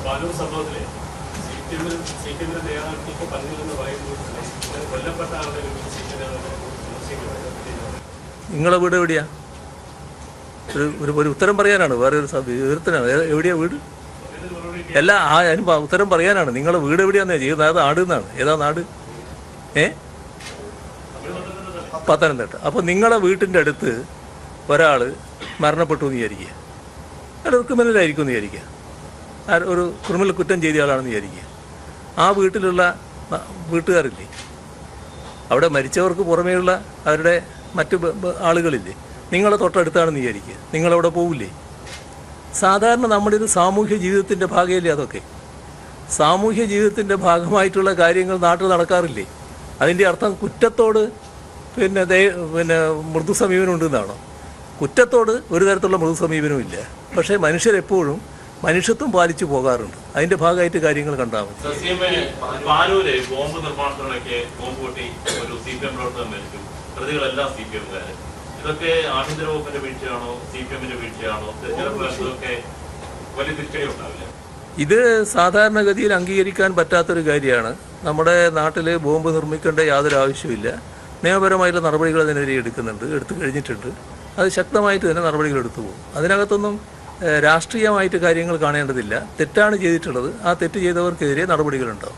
പാനൂർ സംഭവത്തിലെ സിപിഎമ്മിന്റെ നേതാക്കൾ ഇപ്പോൾ പറഞ്ഞില്ലെന്ന് പറയുമ്പോൾ കൊല്ലപ്പെട്ട ആളുടെ നിങ്ങളെ വീട് എവിടെയാ? ഒരു ഉത്തരം പറയാനാണ്, വേറെ ഒരു വിവരത്തിനാണ്. എവിടെയാ വീട്? എല്ലാ അതിന് ഉത്തരം പറയാനാണ്. നിങ്ങളെ വീട് എവിടെയാന്ന് ചെയ്യുന്നത്? അത് നാട് എന്നാണ്. ഏതാ നാട്? പത്തനംതിട്ട. അപ്പോൾ നിങ്ങളെ വീട്ടിൻ്റെ അടുത്ത് ഒരാൾ മരണപ്പെട്ടു എന്ന് വിചാരിക്കുക, അയാൾ ക്രിമിനലായിരിക്കും എന്ന് വിചാരിക്കുക, ഒരു ക്രിമിനൽ കുറ്റം ചെയ്ത ആളാണെന്ന് വിചാരിക്കുക. ആ വീട്ടിലുള്ള വീട്ടുകാരില്ലേ, അവിടെ മരിച്ചവർക്ക് പുറമേയുള്ള അവരുടെ മറ്റ് ആളുകളില്ലേ, നിങ്ങളെ തൊട്ടടുത്താണെന്ന് വിചാരിക്കുക, നിങ്ങളവിടെ പോവില്ലേ? സാധാരണ നമ്മുടെ ഒരു സാമൂഹ്യ ജീവിതത്തിൻ്റെ ഭാഗമല്ലേ അതൊക്കെ? സാമൂഹ്യ ജീവിതത്തിൻ്റെ ഭാഗമായിട്ടുള്ള കാര്യങ്ങൾ നാട്ടിൽ നടക്കാറില്ലേ? അതിൻ്റെ അർത്ഥം കുറ്റത്തോട് പിന്നെ മൃദു സമീപനം ഉണ്ടെന്നാണോ? കുറ്റത്തോട് ഒരു തരത്തിലുള്ള മൃദു സമീപനവും ഇല്ല. പക്ഷേ മനുഷ്യരെപ്പോഴും മനുഷ്യത്വം പാലിച്ചു പോകാറുണ്ട്. അതിന്റെ ഭാഗമായിട്ട് കാര്യങ്ങൾ കണ്ടാൽ മതി. ബോംബ് നിർമ്മാണത്തിലൊക്കെ ബോംബ് പൊട്ടി ഒരു സിപിഎം പ്രവർത്തകൻ മരിച്ചു, പ്രതികളെല്ലാം സിപിഎംകാര്. ഇതൊക്കെ ആഭ്യന്തര വകുപ്പിന്റെ വീഴ്ചയാണോ സിപിഎമ്മിന്റെ വീഴ്ചയാണോ? തെരഞ്ഞെടുപ്പ് വലിയ തിരിച്ചടി ഉണ്ടാവില്ല. ഇത് സാധാരണഗതിയിൽ അംഗീകരിക്കാൻ പറ്റാത്തൊരു കാര്യമാണ്. നമ്മുടെ നാട്ടിൽ ബോംബ് നിർമ്മിക്കേണ്ട യാതൊരു ആവശ്യമില്ല. നിയമപരമായിട്ടുള്ള നടപടികൾ അതിനെതിരെ എടുത്തു കഴിഞ്ഞിട്ടുണ്ട്. അത് ശക്തമായിട്ട് തന്നെ നടപടികൾ എടുത്തു പോകും. അതിനകത്തൊന്നും രാഷ്ട്രീയമായിട്ട് കാര്യങ്ങൾ കാണേണ്ടതില്ല. തെറ്റാണ് ചെയ്തിട്ടുള്ളത്, ആ തെറ്റ് ചെയ്തവർക്കെതിരെ നടപടികളുണ്ടാവും.